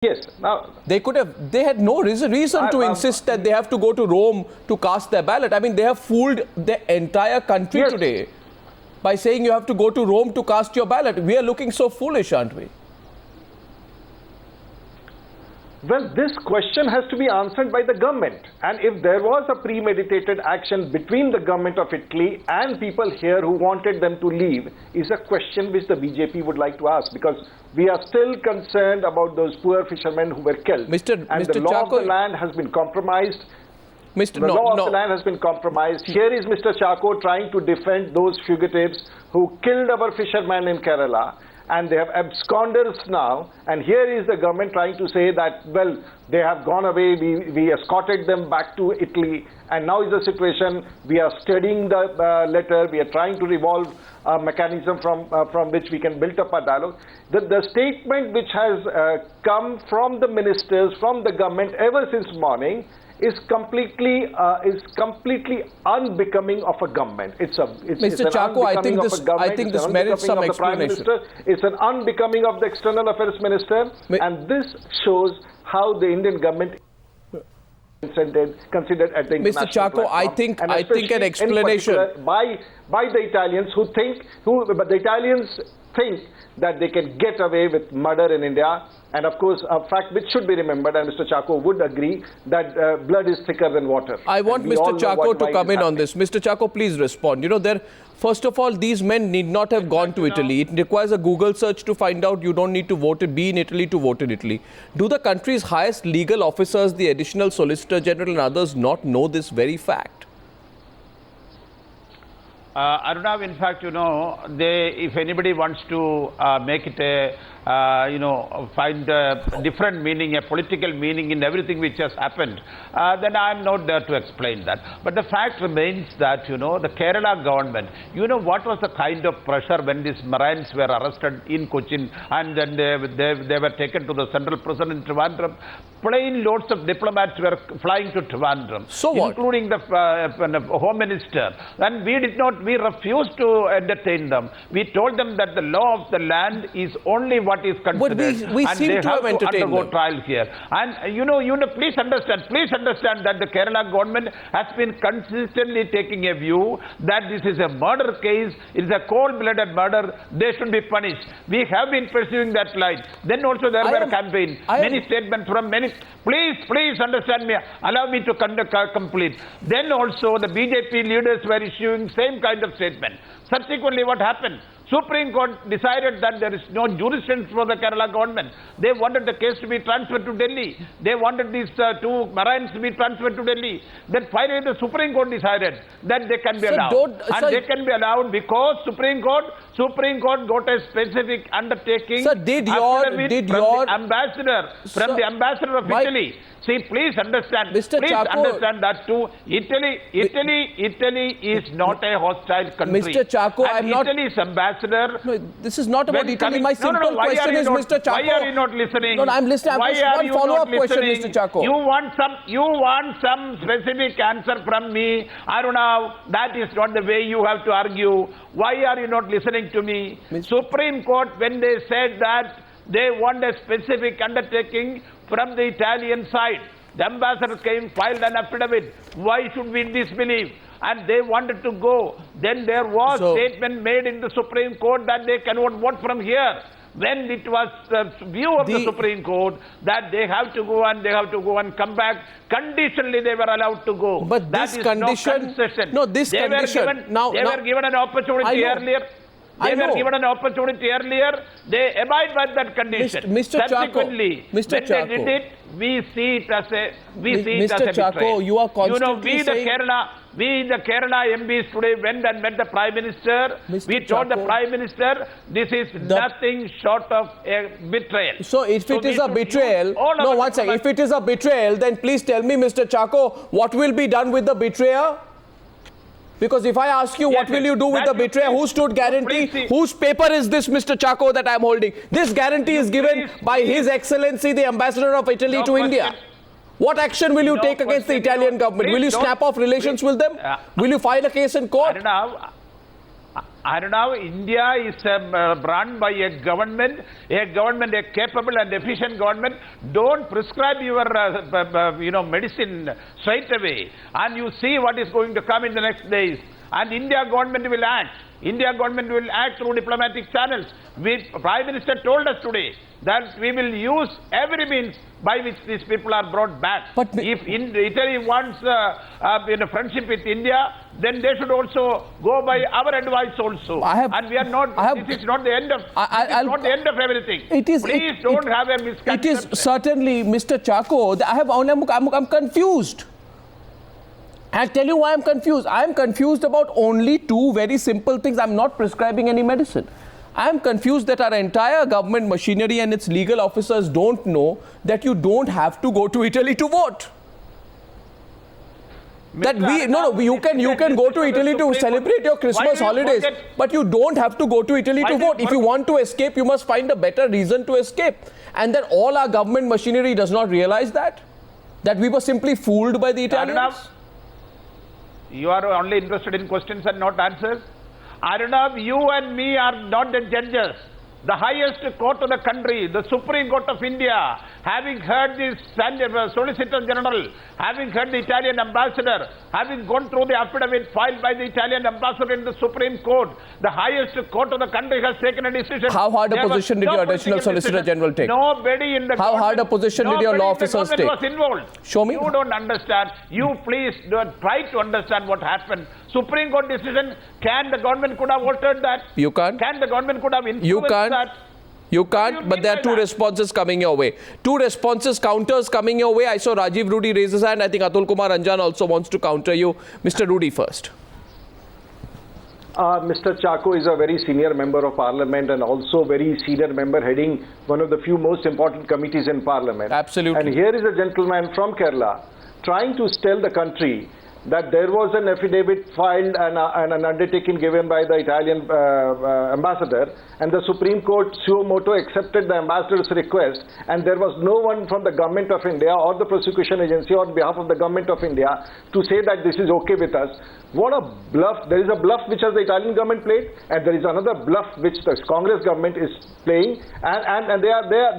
Yes. Now they had no reason to insist that they have to go to Rome to cast their ballot. I mean, they have fooled the entire country today by saying you have to go to Rome to cast your ballot. We are looking so foolish, aren't we? Well, this question has to be answered by the government. And if there was a premeditated action between the government of Italy and people here who wanted them to leave, is a question which the BJP would like to ask, because we are still concerned about those poor fishermen who were killed. The law of the land has been compromised. The law of the land has been compromised. Here is Mr. Chacko trying to defend those fugitives who killed our fishermen in Kerala. And they have absconders now, and here is the government trying to say that, well, they have gone away, we escorted them back to Italy, and now is the situation, we are studying the letter, we are trying to revolve a mechanism from which we can build up a dialogue. The statement which has come from the ministers, from the government ever since morning, is completely unbecoming of a government. Mr. Chacko, I think this merits some explanation. It's an unbecoming of the External Affairs Minister, and this shows how the Indian government considered at the international Mr. Chacko, I think an explanation by the Italians but the Italians think that they can get away with murder in India. And of course, a fact which should be remembered, and Mr. Chacko would agree, that blood is thicker than water. I want Mr. Chacko to come in on this. Mr. Chacko, please respond. First of all, these men need not have gone to Italy. It requires a Google search to find out. You don't need to be in Italy to vote in Italy. Do the country's highest legal officers, the additional Solicitor General and others, not know this very fact? Arnav, in fact, if anybody wants to make it a, find a different meaning, a political meaning in everything which has happened, then I am not there to explain that. But the fact remains that, the Kerala government, what was the kind of pressure when these Marines were arrested in Cochin and then they were taken to the central prison in Trivandrum. Plain loads of diplomats were flying to Trivandrum, including the Home Minister. And we refused to entertain them. We told them that the law of the land is only what is considered. But we seem to have entertained undergo them. Trial here. And please understand that the Kerala government has been consistently taking a view that this is a murder case, it is a cold-blooded murder, they should be punished. We have been pursuing that line. Then also there were campaigns, many statements from many. Please understand me. Allow me to complete. Then also the BJP leaders were issuing same kind of statement. Subsequently, what happened? Supreme Court decided that there is no jurisdiction for the Kerala government. They wanted the case to be transferred to Delhi. They wanted these two Marines to be transferred to Delhi. Then finally the Supreme Court decided that they can be allowed. They can be allowed because Supreme Court got a specific undertaking. Sir, did your ambassador of Italy. See, please understand. Understand that too. Italy is not a hostile country. Mr. Chacko, Italy's ambassador. No, this is not about Italy. My simple question is, Mr. Chacko. Why are you not listening? No, I'm listening. Why are you one follow-up question, Mr. Chacko. You want some specific answer from me. I don't know. That is not the way you have to argue. Why are you not listening to me? Supreme Court, when they said that they want a specific undertaking from the Italian side, the ambassador filed an affidavit. Why should we disbelieve? And they wanted to go. Then there was a statement made in the Supreme Court that they cannot vote from here. When it was the view of the Supreme Court that they have to go and come back, conditionally they were allowed to go. But that this condition, they were given an opportunity earlier. They were given an opportunity earlier. They abide by that condition. Mr. Subsequently, when they did it, we see it as a betrayal. You are constantly saying... We, the Kerala MPs today went and met the Prime Minister. We told the Prime Minister, this is nothing short of a betrayal. So if it is a betrayal, if it is a betrayal, then please tell me, Mr. Chacko, what will be done with the betrayer? Because if I ask you, what will you do with the betrayer? Who stood guarantee? Whose paper is this, Mr. Chacko, that I am holding? This guarantee is given by His Excellency, the Ambassador of Italy to India. What action will you take against the Italian government? Will you snap off relations with them? Will you file a case in court? Arnav, India is run by a government, a capable and efficient government. Don't prescribe your, medicine straight away, and you see what is going to come in the next days. And India government will act. India government will act through diplomatic channels. Prime Minister told us today that we will use every means by which these people are brought back. But if Italy wants friendship with India, then they should also go by our advice also. And we are not. This is not the end of. Not the end of everything. Please don't have a misconception. It is certainly, Mr. Chacko. I'm confused. I'll tell you why I'm confused. I'm confused about only two very simple things. I'm not prescribing any medicine. I'm confused that our entire government machinery and its legal officers don't know that you don't have to go to Italy to vote. That you can go to Italy to celebrate your Christmas holidays, but you don't have to go to Italy to vote. If you want to escape, you must find a better reason to escape. And that all our government machinery does not realize that we were simply fooled by the Italians. You are only interested in questions and not answers. Arnav, you and me are not the judges. The highest court of the country, the Supreme Court of India, having heard the Solicitor General, having heard the Italian ambassador, having gone through the affidavit filed by the Italian ambassador in the Supreme Court, the highest court of the country has taken a decision. How hard a position did your additional Solicitor General take? Nobody in the How hard a position did your law officers take? Was involved. Show me. You don't understand. You please try to understand what happened. Supreme Court decision, can the government could have altered that? You can't. Can the government could have influenced that? You can't, but there are two responses coming your way. Counters coming your way. I saw Rajiv Rudy raise his hand. I think Atul Kumar Anjan also wants to counter you. Mr. Rudy first. Mr. Chacko is a very senior member of Parliament and also very senior member heading one of the few most important committees in Parliament. Absolutely. And here is a gentleman from Kerala trying to tell the country that there was an affidavit filed and an undertaking given by the Italian ambassador, and the Supreme Court suo moto accepted the ambassador's request, and there was no one from the government of India or the prosecution agency on behalf of the government of India to say that this is okay with us. What a bluff. There is a bluff which has the Italian government played, and there is another bluff which the Congress government is playing, and they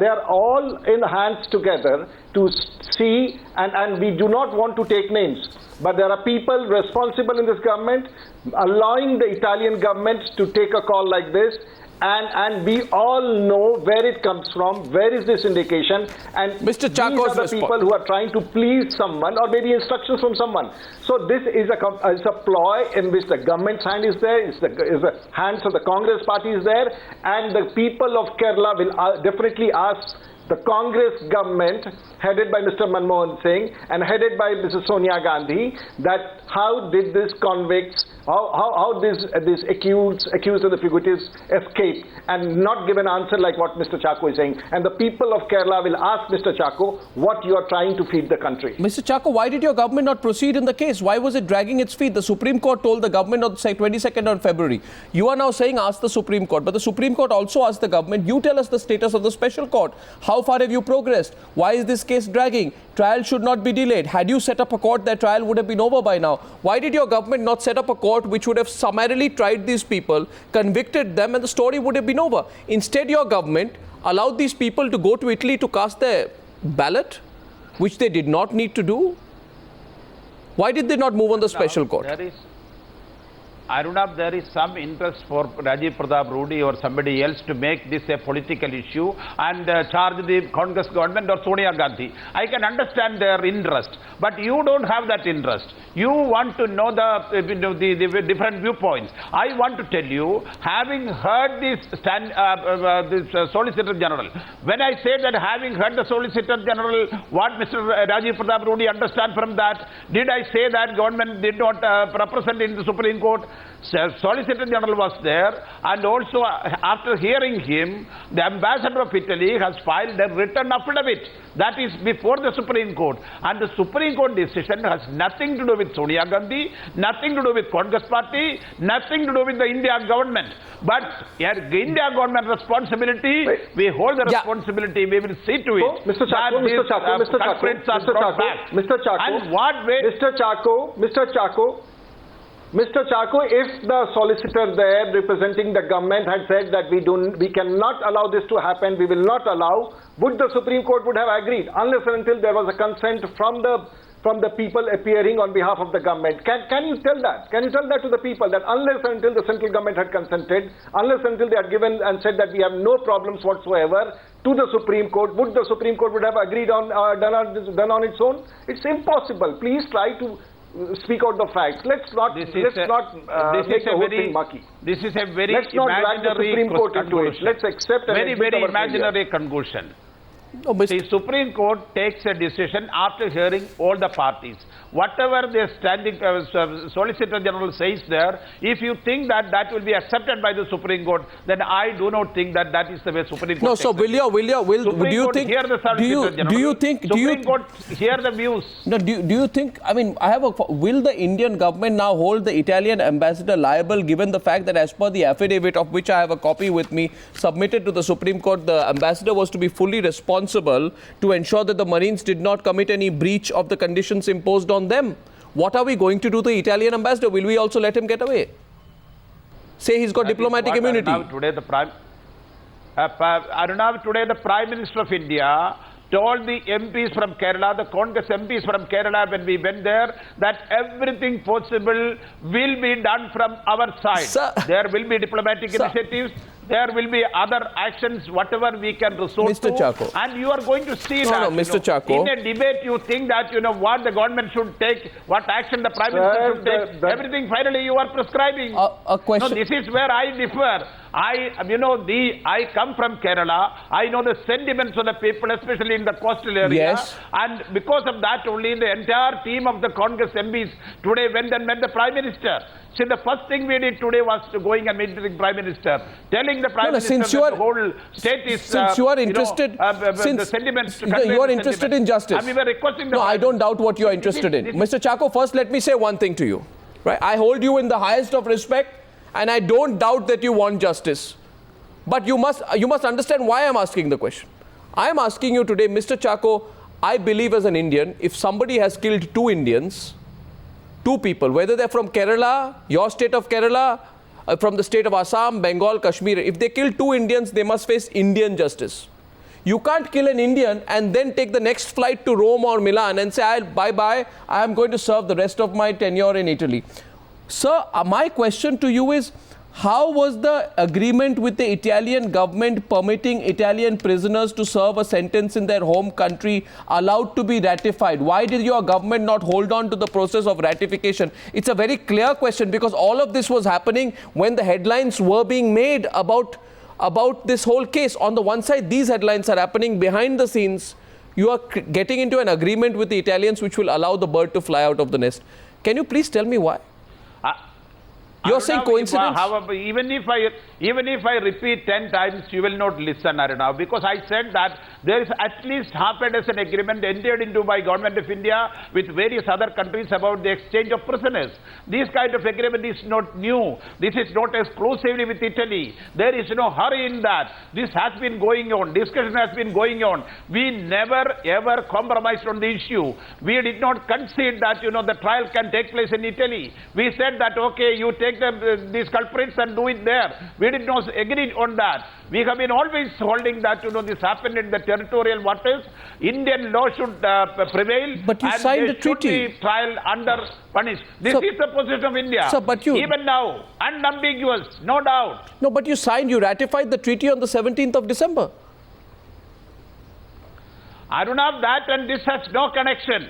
are all in hands together to see, and we do not want to take names, but there are people responsible in this government allowing the Italian government to take a call like this, and we all know where it comes from, where is this indication, and Mr. Chacko's these are the people who are trying to please someone or maybe instructions from someone. So this is a ploy in which the government's hand is there, is the hands of the Congress party is there, and the people of Kerala will definitely ask the Congress government headed by Mr. Manmohan Singh and headed by Mrs. Sonia Gandhi, that how did this convicts, how these accused and the fugitives escape and not give an answer like what Mr. Chacko is saying. And the people of Kerala will ask Mr. Chacko what you are trying to feed the country. Mr. Chacko, why did your government not proceed in the case? Why was it dragging its feet? The Supreme Court told the government on 22nd of February. You are now saying ask the Supreme Court, but the Supreme Court also asked the government, you tell us the status of the special court. How far have you progressed? Why is this case dragging? Trial should not be delayed. Had you set up a court, that trial would have been over by now. Why did your government not set up a court which would have summarily tried these people, convicted them, and the story would have been over? Instead, your government allowed these people to go to Italy to cast their ballot, which they did not need to do. Why did they not move on the special court? Arunabh, there is some interest for Rajiv Pratap Rudy or somebody else to make this a political issue and charge the Congress government or Sonia Gandhi. I can understand their interest, but you don't have that interest. You want to know the different viewpoints. I want to tell you, having heard this Solicitor General, when I say that having heard the Solicitor General, what Mr. Rajiv Pratap Rudy understand from that, did I say that government did not represent in the Supreme Court? Solicitor General was there, and also after hearing him, the Ambassador of Italy has filed a written affidavit. That is before the Supreme Court. And the Supreme Court decision has nothing to do with Sonia Gandhi, nothing to do with Congress Party, nothing to do with the India government. But India government responsibility, we hold the responsibility, we will see to it. Mr. Chacko, Mr. Chacko, And what way? Mr. Chacko, Mr. Chako, if the solicitor there representing the government had said that we cannot allow this to happen, we will not allow, would the Supreme Court would have agreed unless and until there was a consent from the people appearing on behalf of the government? Can you tell that? Can you tell that to the people that unless and until the central government had consented, unless and until they had given and said that we have no problems whatsoever to the Supreme Court, would the Supreme Court would have agreed on done on its own? It's impossible. Please try to speak out the facts. Let's not make the whole thing mucky. This is a very Let's not drag the Supreme Court into it. Let's accept and very admit our imaginary failure. conclusion. No, The Supreme Court takes a decision after hearing all the parties. Whatever the standing Solicitor General says there, if you think that that will be accepted by the Supreme Court, then I do not think that that is the way Supreme Court. No, so do you think? Hear the Solicitor General. Do you think? Supreme Court hear the views? No, do you think? I mean, will the Indian government now hold the Italian ambassador liable, given the fact that, as per the affidavit of which I have a copy with me, submitted to the Supreme Court, the ambassador was to be fully responsible to ensure that the Marines did not commit any breach of the conditions imposed on them? What are we going to do to the Italian ambassador? Will we also let him get away? Say he's got diplomatic immunity. Today the Prime Minister of India told the MPs from Kerala, the Congress MPs from Kerala, when we went there, that everything possible will be done from our side. Sir. There will be diplomatic Sir. initiatives. There will be other actions, whatever we can resort Mr. to. Chako. And you are going to see No, that. no, Mr. Chako. In a debate, you think that, what the government should take, what action the Prime Minister should take. Everything finally you are prescribing. A question. No, this is where I differ. I come from Kerala. I know the sentiments of the people, especially in the coastal area. Yes. And because of that only, the entire team of the Congress MPs today went and met the Prime Minister. See, the first thing we did today was to going and meet the Prime Minister, telling the Prime Minister that the whole state is... Since you are interested... the sentiments... You are interested in justice. And we were requesting the... No, I don't doubt what you are interested in. Mr. Chako, first let me say one thing to you. Right? I hold you in the highest of respect, and I don't doubt that you want justice. But you must understand why I'm asking the question. I'm asking you today, Mr. Chako, I believe as an Indian, if somebody has killed two Indians, two people, whether they're from Kerala, your state of Kerala, from the state of Assam, Bengal, Kashmir, if they kill two Indians, they must face Indian justice. You can't kill an Indian and then take the next flight to Rome or Milan and say, bye-bye, I am going to serve the rest of my tenure in Italy. Sir, my question to you is, how was the agreement with the Italian government permitting Italian prisoners to serve a sentence in their home country allowed to be ratified? Why did your government not hold on to the process of ratification? It's a very clear question, because all of this was happening when the headlines were being made about this whole case. On the one side, these headlines are happening behind the scenes. You are getting into an agreement with the Italians which will allow the bird to fly out of the nest. Can you please tell me why? You're saying coincidence? However, even if I repeat 10 times, you will not listen, Arnav, because I said that there is at least half a dozen agreement entered into by Government of India with various other countries about the exchange of prisoners. This kind of agreement is not new. This is not exclusively with Italy. There is no hurry in that. This has been going on. Discussion has been going on. We never ever compromised on the issue. We did not concede that the trial can take place in Italy. We said that okay, you take these culprits and do it there. We did not agree on that. We have been always holding that this happened in the territorial waters. Indian law should prevail. But you signed the treaty. Should be trial under punished. This is the position of India. Sir, but you... Even now, unambiguous, no doubt. No, but you ratified the treaty on the 17th of December. I don't have that, and this has no connection.